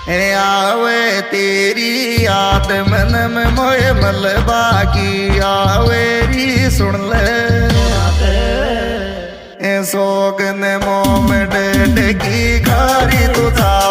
आवे तेरी याद मन में मोए मलबा की आवेरी सुन ले सोगन मोम डेड की खारी तुझा